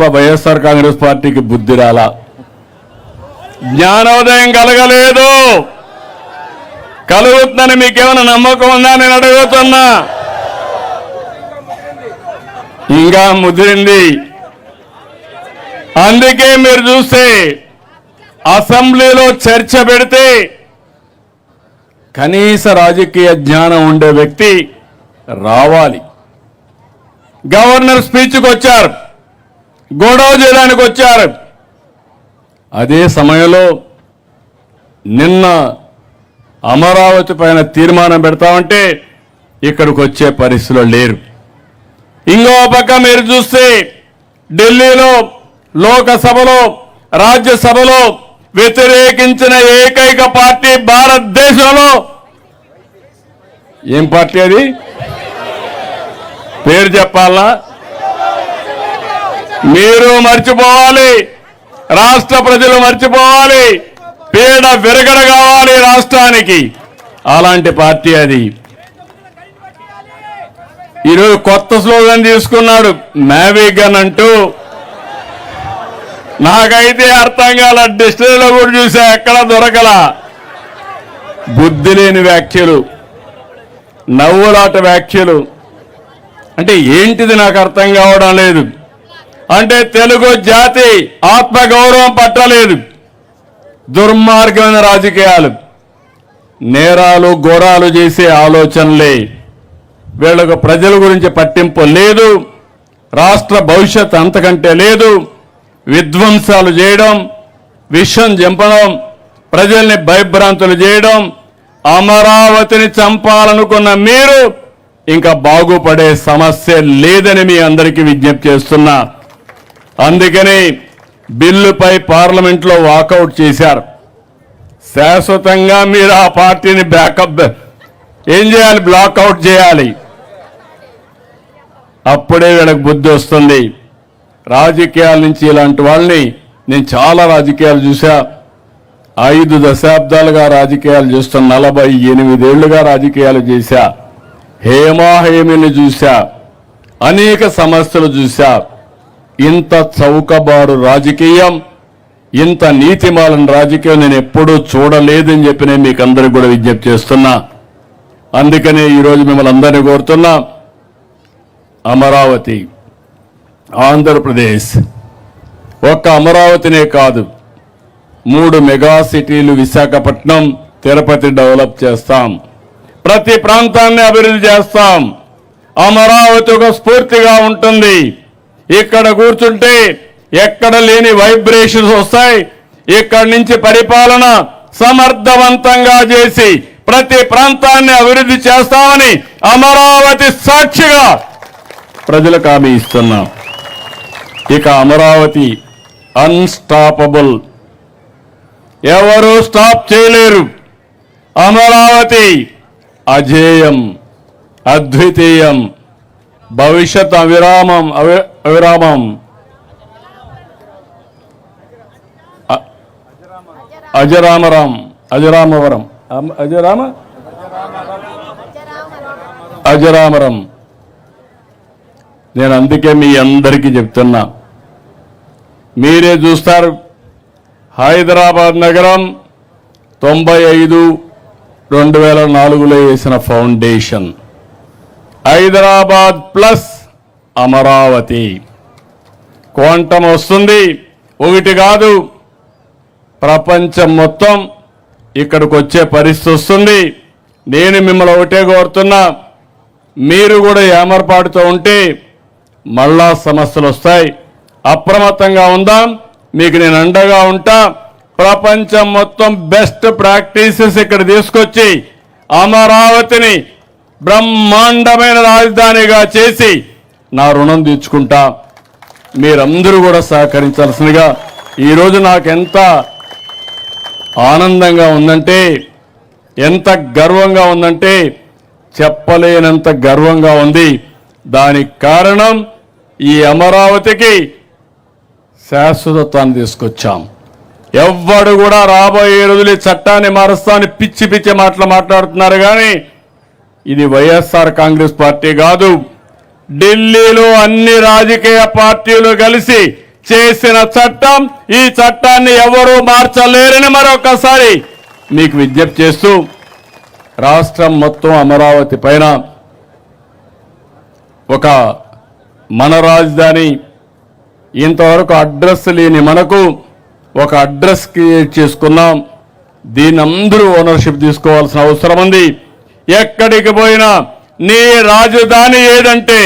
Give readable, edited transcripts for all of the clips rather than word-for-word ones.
వైఎస్ఆర్ కాంగ్రెస్ పార్టీకి బుద్ధి రాలా, జ్ఞానోదయం కలగలేదు. కలుగుతుందని మీకేమైనా నమ్మకం ఉందా నేను అడుగుతున్నా? ఇంకా ముదిరింది. అందుకే మీరు చూస్తే అసెంబ్లీలో చర్చ పెడితే కనీస రాజకీయ జ్ఞానం ఉండే వ్యక్తి రావాలి. గవర్నర్ స్పీచ్కి వచ్చారు, గొడవ చేయడానికి వచ్చారు. అదే సమయంలో నిన్న అమరావతి పైన తీర్మానం పెడతామంటే ఇక్కడికి వచ్చే పరిస్థితులు లేరు. ఇంకో పక్క మీరు చూస్తే ఢిల్లీలో లోకసభలో రాజ్యసభలో వ్యతిరేకించిన ఏకైక పార్టీ భారతదేశంలో ఏం పార్టీ అది? పేరు చెప్పాలా? మీరు మర్చిపోవాలి, రాష్ట్ర ప్రజలు మర్చిపోవాలి, పీడ విరగడ కావాలి రాష్ట్రానికి. అలాంటి పార్టీ అది. ఈరోజు కొత్త స్లోగన్ తీసుకున్నాడు, మ్యావిగన్ అంటూ. నాకైతే అర్థం కాల, డిక్షనరీలో కూడా చూసా, ఎక్కడ దొరకల. బుద్ధి లేని వ్యాఖ్యలు, నవ్వులాట వ్యాఖ్యలు. అంటే ఏంటిది నాకు అర్థం కావడం లేదు. అంటే తెలుగు జాతి ఆత్మగౌరవం పట్టలేదు. దుర్మార్గమైన రాజకీయాలు, నేరాలు ఘోరాలు చేసే ఆలోచనలే. వీళ్ళకు ప్రజల గురించి పట్టింపు లేదు, రాష్ట్ర భవిష్యత్ అంతకంటే లేదు. విధ్వంసాలు చేయడం, విషం చంపడం, ప్రజల్ని భయభ్రాంతులు చేయడం. అమరావతిని చంపాలనుకున్న మీరు ఇంకా బాగుపడే సమస్య లేదని మీ అందరికీ విజ్ఞప్తి చేస్తున్నా. అందుకని బిల్లుపై పార్లమెంట్లో వాకౌట్ చేశారు. శాశ్వతంగా మీరు ఆ పార్టీని బ్యాకప్ ఏం చేయాలి? బ్లాక్అవుట్ చేయాలి. అప్పుడే వీళ్ళకి బుద్ధి వస్తుంది. రాజకీయాల నుంచి ఇలాంటి వాళ్ళని నేను చాలా రాజకీయాలు చూసా. 5 దశాబ్దాలుగా రాజకీయాలు చేస్తున్న, 48 ఏళ్లుగా రాజకీయాలు చేశా. హేమాహేమిని చూశా, అనేక సమస్యలు చూశా. ఇంత చౌకబారు రాజకీయం, ఇంత నీతిమాలిన రాజకీయం నేను ఎప్పుడూ చూడలేదని చెప్పి నేను మీకు అందరికీ కూడా విజ్ఞప్తి చేస్తున్నా. అందుకనే ఈరోజు మిమ్మల్ని అందరినీ కోరుతున్నా, అమరావతి, ఆంధ్రప్రదేశ్, ఒక్క అమరావతినే కాదు, 3 మెగా సిటీలు విశాఖపట్నం, తిరుపతి డెవలప్ చేస్తాం. ప్రతి ప్రాంతాన్ని అభివృద్ధి చేస్తాం. అమరావతి ఒక స్ఫూర్తిగా ఉంటుంది. ఇక్కడ కూర్చుంటే ఎక్కడ లేని వైబ్రేషన్స్ వస్తాయి. ఇక్కడి నుంచి పరిపాలన సమర్థవంతంగా చేసి ప్రతి ప్రాంతాన్ని అభివృద్ధి చేస్తామని అమరావతి సాక్షిగా ప్రజలకు హామీ ఇస్తున్నాం. ఇక అమరావతి అన్స్టాపబుల్, ఎవరు స్టాప్ చేయలేరు. అమరావతి అజేయం, అద్వితీయం, భవిష్యత్ అవిరామం, అజరామరం. నేను అందుకే మీ అందరికీ చెప్తున్నా, మీరే చూస్తారు. హైదరాబాద్ నగరం 95/2004లో వేసిన foundation. Hyderabad plus Amaravati. Quantum వస్తుంది, ఒకటి కాదు, ప్రపంచం మొత్తం ఇక్కడికి వచ్చే పరిస్థితి వస్తుంది. నేను మిమ్మల్ని ఒకటే కోరుతున్నా, మీరు కూడా ఏమరపాటుతో ఉంటే మళ్ళా సమస్యలు వస్తాయి. అప్రమత్తంగా ఉందాం. మీకు నేను అండగా ఉంటా. ప్రపంచం మొత్తం బెస్ట్ ప్రాక్టీసెస్ ఇక్కడ తీసుకొచ్చి అమరావతిని బ్రహ్మాండమైన రాజధానిగా చేసి నా రుణం తీర్చుకుంటా. మీరందరూ కూడా సహకరించాల్సిందిగా. ఈరోజు నాకు ఎంత ఆనందంగా ఉందంటే, ఎంత గర్వంగా ఉందంటే చెప్పలేనంత గర్వంగా ఉంది. దానికి కారణం ఈ అమరావతికి శాశ్వతత్వాన్ని తీసుకొచ్చాం. ఎవ్వడు కూడా రాబోయే రోజులు ఈ చట్టాన్ని మారుస్తామని పిచ్చి పిచ్చి మాటలు మాట్లాడుతున్నారు. కానీ ఇది వైఎస్ఆర్ కాంగ్రెస్ పార్టీ కాదు. ఢిల్లీలో అన్ని రాజకీయ పార్టీలు కలిసి చేసిన చట్టం, ఈ చట్టాన్ని ఎవరూ మార్చలేరని మరొకసారి మీకు విజ్ఞప్తి చేస్తూ, రాష్ట్రం మొత్తం అమరావతి పైన ఒక మన రాజధాని, ఇంతవరకు అడ్రస్ లేని మనకు ఒక అడ్రస్ క్రియేట్ చేసుకున్నాం. దీన్ని అందరూ ఓనర్షిప్ తీసుకోవాల్సిన అవసరం ఉంది. ఎక్కడికి పోయినా నీ రాజధాని ఏదంటే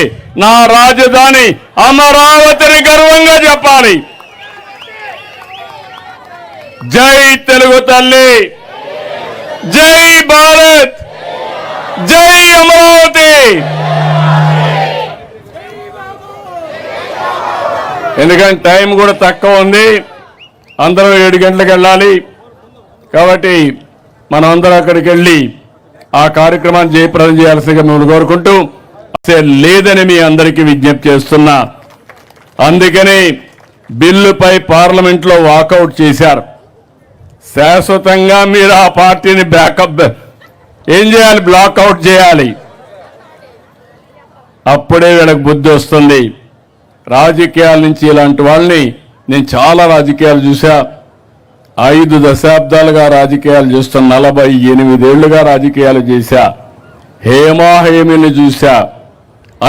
నా రాజధాని అమరావతిని గర్వంగా చెప్పాలి. జై తెలుగు తల్లి, జై భారత్, జై అమరావతి. ఎందుకంటే టైం కూడా తక్కువ ఉంది, అందరూ 7 గంటలకు వెళ్ళాలి. కాబట్టి మనం అందరం అక్కడికి వెళ్ళి ఆ కార్యక్రమాన్ని జయప్రదం చేయాల్సిందిగా మిమ్మల్ని కోరుకుంటూ లేదని మీ అందరికీ విజ్ఞప్తి చేస్తున్నా. అందుకని బిల్లుపై పార్లమెంట్లో వాకౌట్ చేశారు. శాశ్వతంగా మీరు ఆ పార్టీని బ్యాకప్ ఏం చేయాలి, బ్లాక్అవుట్ చేయాలి. అప్పుడే వీళ్ళకి బుద్ధి వస్తుంది. రాజకీయాల నుంచి ఇలాంటి వాళ్ళని నేను చాలా రాజకీయాలు చూసా. 5 దశాబ్దాలుగా రాజకీయాలు చేస్తున్న 48 ఏళ్లుగా రాజకీయాలు చేశా. హేమాహేమిని చూశా,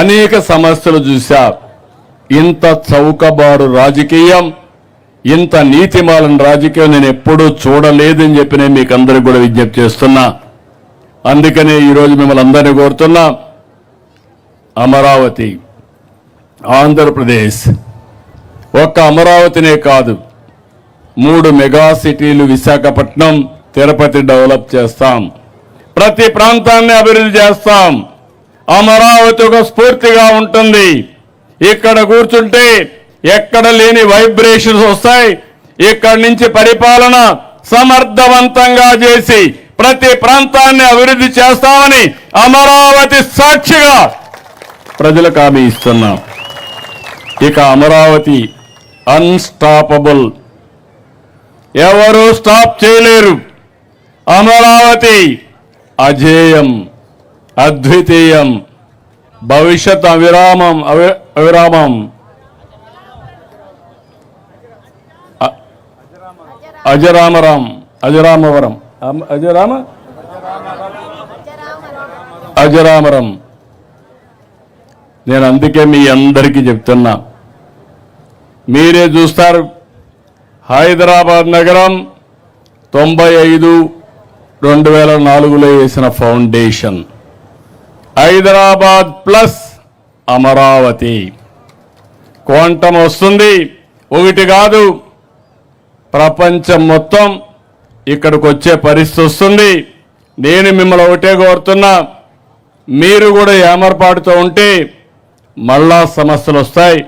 అనేక సమస్యలు చూశా. ఇంత చౌకబారు రాజకీయం, ఇంత నీతిమాలిన రాజకీయం నేను ఎప్పుడూ చూడలేదని చెప్పి నేను మీకు అందరికీ కూడా విజ్ఞప్తి చేస్తున్నా. అందుకనే ఈరోజు మిమ్మల్ని అందరినీ కోరుతున్నా, అమరావతి, ఆంధ్రప్రదేశ్, ఒక్క అమరావతినే కాదు, 3 మెగా సిటీలు విశాఖపట్నం, తిరుపతి డెవలప్ చేస్తాం. ప్రతి ప్రాంతాన్ని అభివృద్ధి చేస్తాం. అమరావతి ఒక స్ఫూర్తిగా ఉంటుంది. ఇక్కడ కూర్చుంటే ఎక్కడ లేని వైబ్రేషన్స్ వస్తాయి. ఇక్కడి నుంచి పరిపాలన సమర్థవంతంగా చేసి ప్రతి ప్రాంతాన్ని అభివృద్ధి చేస్తామని అమరావతి సాక్షిగా ప్రజలకు హామీ ఇస్తున్నాం. ఇక అమరావతి అన్స్టాపబుల్, ఎవరు స్టాప్ చేయలేరు. అమరావతి అజేయం, అద్వితీయం, భవిష్యత్ అవిరామం, అజరామరం. నేను అందుకే మీ అందరికీ చెప్తున్నా, మీరే చూస్తారు. హైదరాబాద్ నగరం 95/2004లో వేసిన foundation. Hyderabad plus Amaravati. Quantum వస్తుంది, ఒకటి కాదు, ప్రపంచం మొత్తం ఇక్కడికి వచ్చే పరిస్థితి వస్తుంది. నేను మిమ్మల్ని ఒకటే కోరుతున్నా, మీరు కూడా ఏమర్పాటుతో ఉంటే మళ్ళా సమస్యలు వస్తాయి.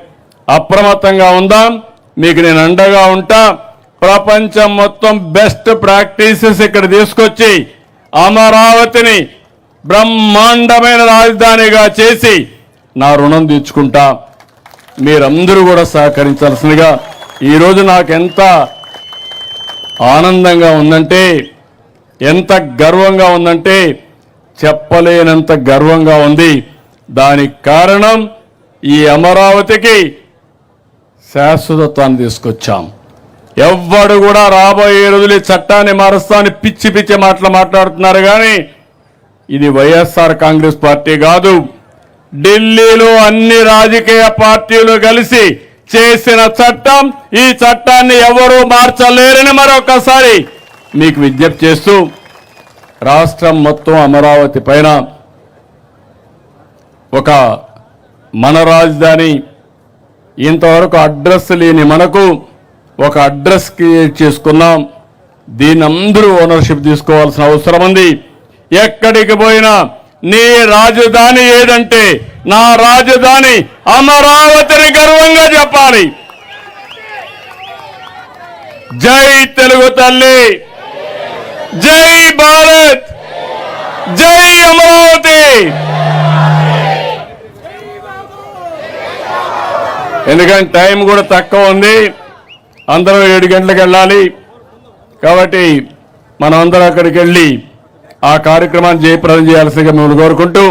అప్రమత్తంగా ఉందాం. మీకు నేను అండగా ఉంటా. ప్రపంచం మొత్తం బెస్ట్ ప్రాక్టీసెస్ ఇక్కడ తీసుకొచ్చి అమరావతిని బ్రహ్మాండమైన రాజధానిగా చేసి నా రుణం తీర్చుకుంటా. మీరందరూ కూడా సహకరించాల్సిందిగా. ఈరోజు నాకు ఎంత ఆనందంగా ఉందంటే, ఎంత గర్వంగా ఉందంటే చెప్పలేనంత గర్వంగా ఉంది. దానికి కారణం ఈ అమరావతికి శాశ్వతత్వాన్ని తీసుకొచ్చాం. ఎవ్వడు కూడా రాబోయే రోజులు ఈ చట్టాన్ని మారుస్తామని పిచ్చి పిచ్చి మాటలు మాట్లాడుతున్నారు. కానీ ఇది వైఎస్ఆర్ కాంగ్రెస్ పార్టీ కాదు, ఢిల్లీలో అన్ని రాజకీయ పార్టీలు కలిసి చేసిన చట్టం. ఈ చట్టాన్ని ఎవరూ మార్చలేరని మరొకసారి మీకు విజ్ఞప్తి చేస్తూ, రాష్ట్రం మొత్తం అమరావతి పైన ఒక మన రాజధాని, ఇంతవరకు అడ్రస్ లేని మనకు ఒక అడ్రస్ క్రియేట్ చేసుకున్నాం. దీన్ని అందరూ ఓనర్షిప్ తీసుకోవాల్సిన అవసరం ఉంది. ఎక్కడికి పోయినా నీ రాజధాని ఏదంటే నా రాజధాని అమరావతిని గర్వంగా చెప్పాలి. జై తెలుగు తల్లి, జై భారత్, జై అమరావతి. ఎందుకంటే టైం కూడా తక్కువ ఉంది, అందరూ 7 గంటలకు వెళ్ళాలి. కాబట్టి మనం అందరం అక్కడికి వెళ్ళి ఆ కార్యక్రమాన్ని జయప్రదం చేయాల్సిందిగా మిమ్మల్ని కోరుకుంటూ